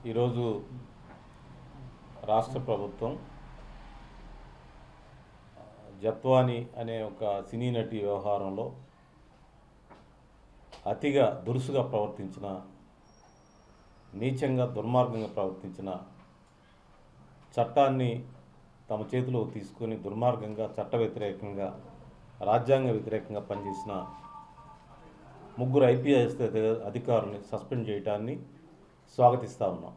ఈరోజు రాష్ట్ర ప్రభుత్వం జత్వాని అనే ఒక సినీ నటి వ్యవహారంలో అతిగా దురుసుగా ప్రవర్తించిన, నీచంగా దుర్మార్గంగా ప్రవర్తించిన, చట్టాన్ని తమ చేతిలో తీసుకొని దుర్మార్గంగా చట్ట వ్యతిరేకంగా రాజ్యాంగ వ్యతిరేకంగా పనిచేసిన ముగ్గురు ఐపీఎస్ అధికారుల్ని సస్పెండ్ చేయడాన్ని స్వాగతిస్తూ ఉన్నాం.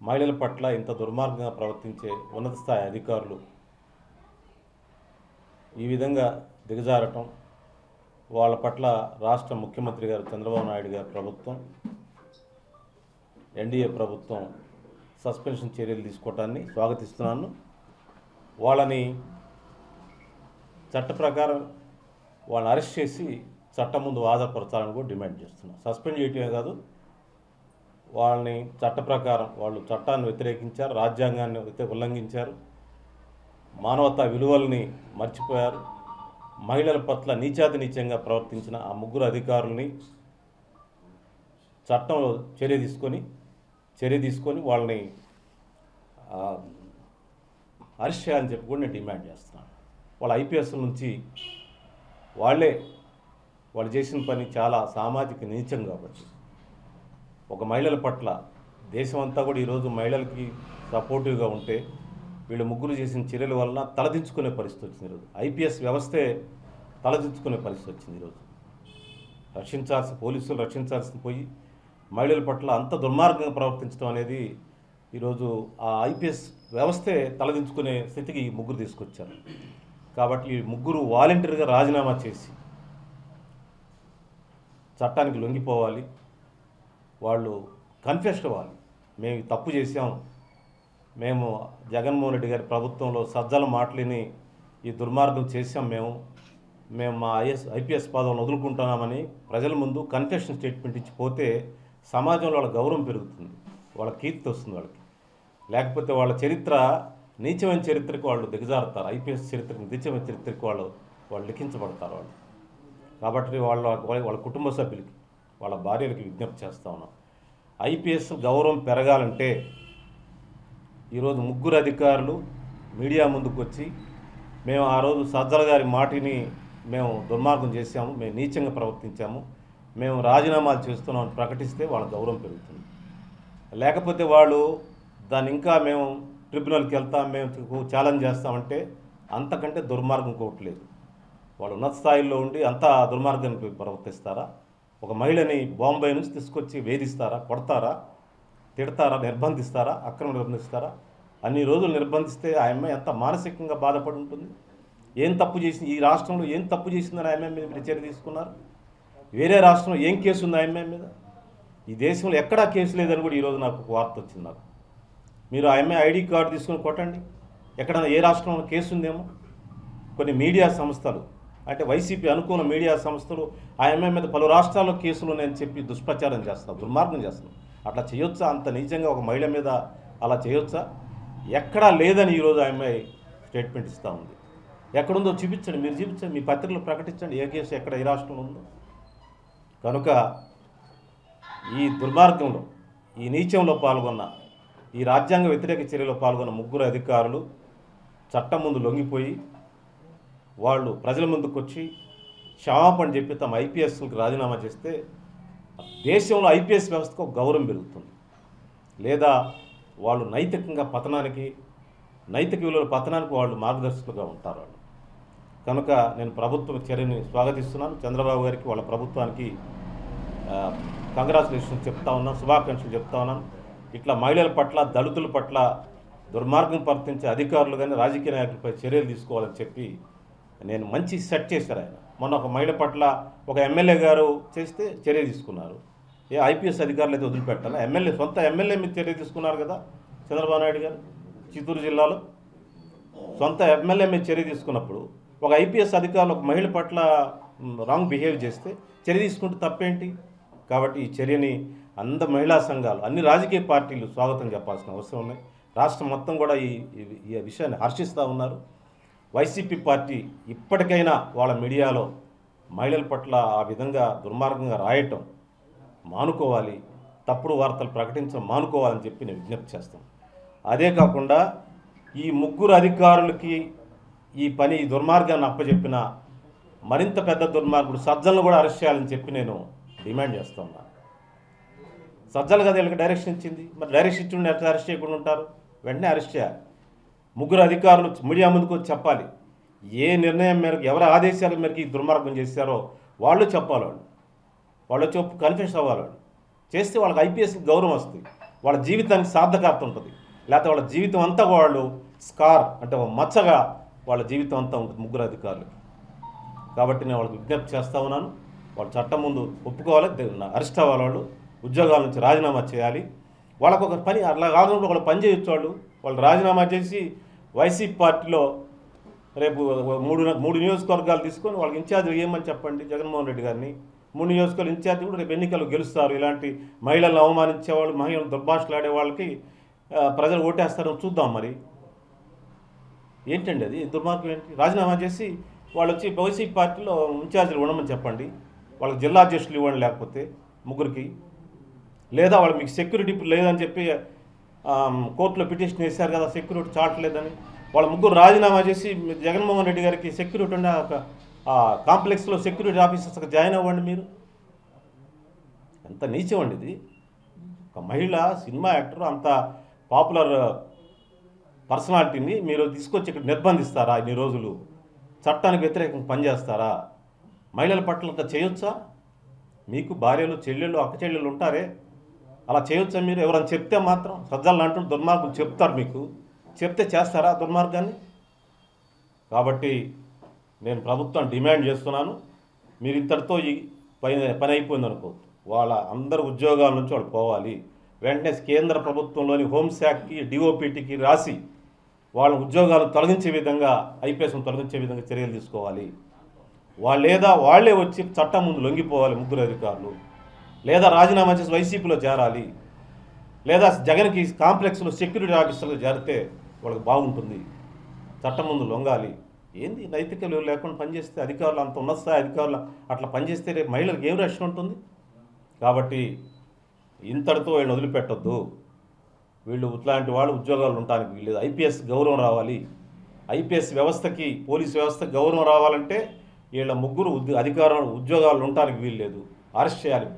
మహిళల పట్ల ఇంత దుర్మార్గంగా ప్రవర్తించే ఉన్నత స్థాయి అధికారులు ఈ విధంగా దిగజారటం, వాళ్ళ పట్ల రాష్ట్ర ముఖ్యమంత్రి గారు చంద్రబాబు నాయుడు గారి ప్రభుత్వం, ఎన్డీఏ ప్రభుత్వం సస్పెన్షన్ చర్యలు తీసుకోవటాన్ని స్వాగతిస్తున్నాను. వాళ్ళని చట్ట ప్రకారం వాళ్ళని అరెస్ట్ చేసి చట్టం ముందు హాజరుపరచాలని కూడా డిమాండ్ చేస్తున్నాం. సస్పెండ్ చేయటమే కాదు, వాళ్ళని చట్ట ప్రకారం వాళ్ళు చట్టాన్ని వ్యతిరేకించారు, రాజ్యాంగాన్ని ఉల్లంఘించారు, మానవతా విలువల్ని మర్చిపోయారు. మహిళల పట్ల నీచాతి నీచంగా ప్రవర్తించిన ఆ ముగ్గురు అధికారుల్ని చట్టంలో చర్య తీసుకొని వాళ్ళని అరెస్ట్ చేయాలని చెప్పి కూడా నేను డిమాండ్ చేస్తున్నాను. వాళ్ళ ఐపీఎస్ నుంచి వాళ్ళు చేసిన పని చాలా సామాజిక నీచం కాబట్టి ఒక మహిళల పట్ల దేశమంతా కూడా ఈరోజు మహిళలకి సపోర్టివ్గా ఉంటే వీళ్ళు ముగ్గురు చేసిన చర్యల వలన తలదించుకునే పరిస్థితి వచ్చింది. ఈరోజు ఐపీఎస్ వ్యవస్థే తలదించుకునే పరిస్థితి వచ్చింది. ఈరోజు పోలీసులు రక్షించాల్సిన పోయి మహిళల పట్ల అంత దుర్మార్గంగా ప్రవర్తించడం అనేది ఈరోజు ఆ ఐపీఎస్ వ్యవస్థే తలదించుకునే స్థితికి ఈ ముగ్గురు తీసుకొచ్చారు. కాబట్టి ఈ ముగ్గురు వాలంటీర్గా రాజీనామా చేసి చట్టానికి లొంగిపోవాలి. వాళ్ళు కన్ఫెషన్ అవ్వాలి. మేము తప్పు చేసాం, మేము జగన్మోహన్ రెడ్డి గారి ప్రభుత్వంలో సజ్జల మాటలని ఈ దుర్మార్గం చేసాం, మేము మా ఐపీఎస్ పదవులను వదులుకుంటున్నామని ప్రజల ముందు కన్ఫెషన్ స్టేట్మెంట్ ఇచ్చి పోతే సమాజంలో వాళ్ళ గౌరవం పెరుగుతుంది, వాళ్ళ కీర్తి వస్తుంది వాళ్ళకి. లేకపోతే వాళ్ళ చరిత్ర నీచమైన చరిత్రకు వాళ్ళు దిగజారుతారు. ఐపీఎస్ చరిత్రకు నీచమైన చరిత్రకు వాళ్ళు లిఖించబడతారు వాళ్ళు. కాబట్టి వాళ్ళ కుటుంబ సభ్యులకి, వాళ్ళ భార్యలకి విజ్ఞప్తి చేస్తూ ఉన్నాం. ఐపీఎస్ గౌరవం పెరగాలంటే ఈరోజు ముగ్గురు అధికారులు మీడియా ముందుకు వచ్చి మేము ఆ రోజు సజ్జల గారి మాటిని మేము దుర్మార్గం చేశాము, మేము నీచంగా ప్రవర్తించాము, మేము రాజీనామాలు చేస్తున్నామని ప్రకటిస్తే వాళ్ళ గౌరవం పెరుగుతుంది. లేకపోతే వాళ్ళు దాన్ని ఇంకా మేము ట్రిబ్యునల్కి వెళ్తాం, మేము ఛాలెంజ్ చేస్తామంటే అంతకంటే దుర్మార్గం కోవట్లేదు. వాళ్ళు ఉన్నత స్థాయిలో ఉండి అంత దుర్మార్గానికి ప్రవర్తిస్తారా? ఒక మహిళని బాంబే నుంచి తీసుకొచ్చి వేధిస్తారా, కొడతారా, తిడతారా, నిర్బంధిస్తారా, అక్రమం నిర్బంధిస్తారా? అన్ని రోజులు నిర్బంధిస్తే ఆ అమ్మాయి ఎంత మానసికంగా బాధపడి ఉంటుంది? ఏం తప్పు చేసింది? ఈ రాష్ట్రంలో ఏం తప్పు చేసిందని ఆ అమ్మాయి మీద మీరు చర్య తీసుకున్నారు? వేరే రాష్ట్రంలో ఏం కేసు ఉంది ఆ అమ్మాయి మీద? ఈ దేశంలో ఎక్కడా కేసు లేదని కూడా ఈరోజు నాకు వార్త వచ్చింది. మీరు ఆ అమ్మాయి ఐడి కార్డు తీసుకొని కొట్టండి, ఎక్కడైనా ఏ రాష్ట్రంలో కేసు ఉందేమో. కొన్ని మీడియా సంస్థలు అంటే వైసీపీ అనుకూల మీడియా సంస్థలు ఆ అమ్మాయి మీద పలు రాష్ట్రాల్లో కేసులు ఉన్నాయని చెప్పి దుష్ప్రచారం చేస్తున్నారు, దుర్మార్గం చేస్తున్నారు. అట్లా చేయొచ్చా? అంత నిజంగా ఒక మహిళ మీద అలా చేయొచ్చా? ఎక్కడా లేదని ఈరోజు ఆ అమ్మాయి స్టేట్మెంట్ ఇస్తూ ఉంది. ఎక్కడుందో చూపించండి, మీరు చూపించండి, మీ పత్రికలు ప్రకటించండి ఏ కేసు ఎక్కడ ఏ రాష్ట్రంలో ఉందో. కనుక ఈ దుర్మార్గంలో, ఈ నీచంలో పాల్గొన్న, ఈ రాజ్యాంగ వ్యతిరేక చర్యలో పాల్గొన్న ముగ్గురు అధికారులు చట్టం ముందు లొంగిపోయి వాళ్ళు ప్రజల ముందుకు వచ్చి క్షమాపణ చెప్పి తమ ఐపీఎస్కి రాజీనామా చేస్తే దేశంలో ఐపీఎస్ వ్యవస్థకు గౌరవం పెరుగుతుంది. లేదా వాళ్ళు నైతికంగా పతనానికి, నైతిక విలువల పతనానికి వాళ్ళు మార్గదర్శకులుగా ఉంటారు వాళ్ళు. కనుక నేను ప్రభుత్వ చర్యని స్వాగతిస్తున్నాను. చంద్రబాబు గారికి, వాళ్ళ ప్రభుత్వానికి కంగ్రాచులేషన్స్ చెప్తా ఉన్నాను, శుభాకాంక్షలు చెప్తా ఉన్నాను. ఇట్లా మహిళల పట్ల, దళితుల పట్ల దుర్మార్గం ప్రవర్తించే అధికారులు కానీ రాజకీయ నాయకులపై చర్యలు తీసుకోవాలని చెప్పి నేను మంచి సెట్ చేశారు ఆయన. మొన్న ఒక మహిళ పట్ల ఒక ఎమ్మెల్యే గారు చేస్తే చర్య తీసుకున్నారు. ఏ ఐపీఎస్ అధికారులు అయితే వదిలిపెట్టాలా? సొంత ఎమ్మెల్యే మీద చర్య తీసుకున్నారు కదా చంద్రబాబు నాయుడు గారు. చిత్తూరు జిల్లాలో సొంత ఎమ్మెల్యే మీద చర్య తీసుకున్నప్పుడు ఒక ఐపీఎస్ అధికారులు ఒక మహిళ పట్ల రాంగ్ బిహేవ్ చేస్తే చర్య తీసుకుంటే తప్పేంటి? కాబట్టి ఈ చర్యని మహిళా సంఘాలు, అన్ని రాజకీయ పార్టీలు స్వాగతం చెప్పాల్సిన అవసరం ఉన్నాయి. రాష్ట్రం మొత్తం కూడా ఈ విషయాన్ని హర్షిస్తూ ఉన్నారు. వైసీపీ పార్టీ ఇప్పటికైనా వాళ్ళ మీడియాలో మహిళల పట్ల ఆ విధంగా దుర్మార్గంగా రాయటం మానుకోవాలి. తప్పుడు వార్తలు ప్రకటించడం మానుకోవాలని చెప్పి నేను విజ్ఞప్తి చేస్తాను. అదే కాకుండా ఈ ముగ్గురు అధికారులకి ఈ దుర్మార్గాన్ని అప్పచెప్పిన మరింత పెద్ద దుర్మార్గుడు సజ్జలను కూడా అరెస్ట్ చేయాలని చెప్పి నేను డిమాండ్ చేస్తున్నాను. సజ్జలు కదా వీళ్ళకి డైరెక్షన్ ఇచ్చింది, మరి డైరెక్షన్ ఇచ్చి ఎట్లా అరెస్ట్ చేయకుండా ఉంటారు? వెంటనే అరెస్ట్ చేయాలి. ముగ్గురు అధికారులు మీడియా ముందుకు వచ్చి చెప్పాలి, ఏ నిర్ణయం మేరకు ఎవరి ఆదేశాల మేరకు ఈ దుర్మార్గం చేశారో వాళ్ళు చెప్పాలి. వాళ్ళు వచ్చి కన్ఫ్యూషన్ అవ్వాలి. చేస్తే వాళ్ళకి ఐపీఎస్ గౌరవం వస్తుంది, వాళ్ళ జీవితానికి సార్థకార్థం ఉంటుంది. లేకపోతే వాళ్ళ జీవితం అంతా వాళ్ళు స్కార్ అంటే మచ్చగా వాళ్ళ జీవితం అంతా ఉంటుంది ముగ్గురు అధికారులు. కాబట్టి నేను వాళ్ళకి విజ్ఞప్తి చేస్తూ ఉన్నాను, వాళ్ళు చట్టం ముందు ఒప్పుకోవాలి, అరెస్ట్ అవ్వాలి, వాళ్ళు ఉద్యోగాల నుంచి రాజీనామా చేయాలి. వాళ్ళకు ఒక పని అట్లా కాకుండా వాళ్ళు పని చేయొచ్చు. వాళ్ళు రాజీనామా చేసి వైసీపీ పార్టీలో రేపు మూడు నియోజకవర్గాలు తీసుకొని వాళ్ళకి ఇన్ఛార్జ్ ఏమని చెప్పండి జగన్మోహన్ రెడ్డి గారిని. 3 నియోజకవర్గాలు ఇన్ఛార్జ్ కూడా రేపు ఎన్నికలు గెలుస్తారు. ఇలాంటి మహిళలను అవమానించేవాళ్ళు, మహిళలు దుర్భాషలాడే వాళ్ళకి ప్రజలు ఓటేస్తారని చూద్దాం. మరి ఏంటండి అది దుర్మార్గం ఏంటి? రాజీనామా చేసి వాళ్ళు వచ్చి వైసీపీ పార్టీలో ఇన్ఛార్జీలు ఉండమని చెప్పండి. వాళ్ళకి జిల్లా అధ్యక్షులు ఇవ్వండి, లేకపోతే ముగ్గురికి. లేదా వాళ్ళు మీకు సెక్యూరిటీ లేదని చెప్పి కోర్టులో పిటిషన్ వేశారు కదా, సెక్యూరిటీ చాటలేదని. వాళ్ళ ముగ్గురు రాజీనామా చేసి జగన్మోహన్ రెడ్డి గారికి సెక్యూరిటీ ఉన్న ఒక కాంప్లెక్స్లో సెక్యూరిటీ ఆఫీసర్స్కి జాయిన్ అవ్వండి. మీరు ఎంత నీచం అండి ఇది! ఒక మహిళ సినిమా యాక్టర్, అంత పాపులర్ పర్సనాలిటీని మీరు తీసుకొచ్చి ఇక్కడ నిర్బంధిస్తారా? ఇన్ని రోజులు చట్టానికి వ్యతిరేకంగా పనిచేస్తారా? మహిళల పట్ల అంత చేయొచ్చా? మీకు భార్యలు, చెల్లెళ్ళు, అక్క చెల్లెళ్ళు ఉంటారే, అలా చేయొచ్చా మీరు? ఎవరైనా చెప్తే మాత్రం సజ్జలు అంటూ దుర్మార్గులు చెప్తారు, మీకు చెప్తే చేస్తారా దుర్మార్గాన్ని? కాబట్టి నేను ప్రభుత్వం డిమాండ్ చేస్తున్నాను, మీరు ఇంతటితో ఈ పని అయిపోయింది అనుకోవద్దు. వాళ్ళ అందరు ఉద్యోగాల నుంచి వాళ్ళు పోవాలి. వెంటనే కేంద్ర ప్రభుత్వంలోని హోంశాఖకి, డిఓపిటికి రాసి వాళ్ళ ఉద్యోగాలు తొలగించే విధంగా, ఐపీఎస్ను తొలగించే విధంగా చర్యలు తీసుకోవాలి. లేదా వాళ్ళే వచ్చి చట్టం ముందు లొంగిపోవాలి ముగ్గురు అధికారులు, లేదా రాజీనామా చేసి వైసీపీలో చేరాలి, లేదా జగన్కి కాంప్లెక్స్లో సెక్యూరిటీ ఆఫీసర్లు చేరితే వాళ్ళకి బాగుంటుంది. చట్టం ముందు లొంగాలి. ఏంది నైతిక విలువ లేకుండా పనిచేస్తే అధికారులు, అంత ఉన్నత స్థాయి అధికారులు అట్లా పనిచేస్తే రేపు మహిళలకు ఏం రక్షణ ఉంటుంది? కాబట్టి ఇంతటితో వీళ్ళని వదిలిపెట్టొద్దు. వీళ్ళు ఇట్లాంటి వాళ్ళు ఉద్యోగాలు ఉండడానికి వీళ్ళు ఐపీఎస్ గౌరవం రావాలి. ఐపీఎస్ వ్యవస్థకి, పోలీస్ వ్యవస్థకి గౌరవం రావాలంటే వీళ్ళ ముగ్గురు అధికారం ఉద్యోగాలు ఉండడానికి వీల్లేదు, అరెస్ట్ చేయాలి.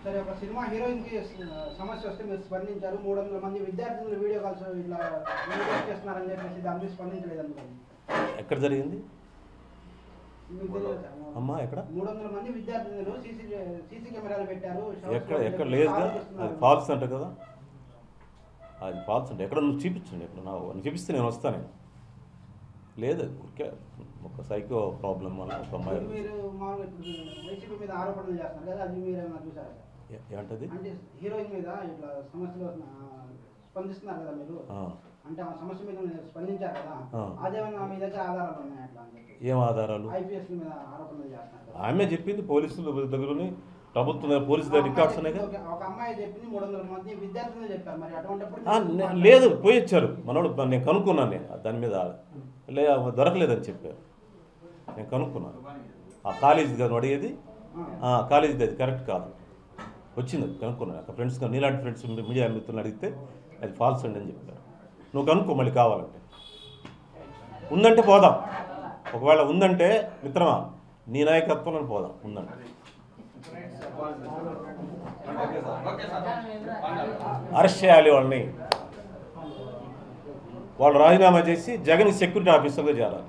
సరే, ఒక సినిమా హీరోయిన్కి సమస్య వస్తే మీరు స్పందించారు. 300 మంది విద్యార్థులు వీడియో కాల్స్ ఇట్లా వీడియో చేస్తున్నారని చెప్పేసి దాని మీద స్పందించలేదు అనుకోండి. ఎక్కడ జరిగింది అమ్మా? ఎక్కడ 300 మంది విద్యార్థులు సీసీ కెమెరాలు పెట్టారు. ఎక్కడ లేదు కదా, అది ఫాల్స్ అంట కదా, అది ఫాల్స్ అంటే. ఎక్కడ నువ్వు చూపించండి, ఎక్కడ నువ్వు చూపిస్తే నేను వస్తాను. లేదు, ఊరికే ఒక సైకో ప్రాబ్లం వల్ల ఒక అమ్మాయి. మీరు మామూలుగా వైసీపీ మీద ఆరోపణలు చేస్తున్నారు కదా, అది మీరు ఏమైనా చూసారా? ఏంటది? అంటే హీరోయిన్ మీద ఇట్లా సమస్యలు స్పందిస్తున్నారు కదా మీరు, అంటే ఆ సమస్య మీద స్పందించారు కదా, అదేమన్నా మీ దగ్గర ఆధారాలు ఉన్నాయి అట్లా? ఏం ఆధారాలు? ఐపీఎస్ మీద ఆరోపణలు చేస్తున్నారు. ఆమె చెప్పింది పోలీసుల దగ్గరని, ప్రభుత్వం పోలీసు దగ్గర రికార్డ్స్ ఉన్నాయి కదా. ఒక అమ్మాయి చెప్పింది 300 మంది విద్యార్థులు చెప్పారు. మరి అటువంటిప్పుడు లేదు, పోయి వచ్చారు మనోడు. నేను కనుక్కున్నాను, నేను దాని మీద దొరకలేదని చెప్పారు. నేను కనుక్కున్నాను. ఆ కాలేజీ గారు అడిగేది, కాలేజీది అది కరెక్ట్ కాదు, వచ్చింది కనుక్కున్నాను. అక్కడ ఫ్రెండ్స్, నీలాంటి ఫ్రెండ్స్ మీడియా మిత్రులను అడిగితే అది ఫాల్స్ అండి అని చెప్పారు. నువ్వు కనుక్కో మళ్ళీ కావాలంటే. ఉందంటే పోదాం, ఒకవేళ ఉందంటే మిత్రమా నీ నాయకత్వంలో పోదాం. ఉందంటే అరెస్ట్ చేయాలి వాళ్ళని. వాళ్ళు రాజీనామా చేసి జగన్ సెక్యూరిటీ ఆఫీసర్గా చేరాలి.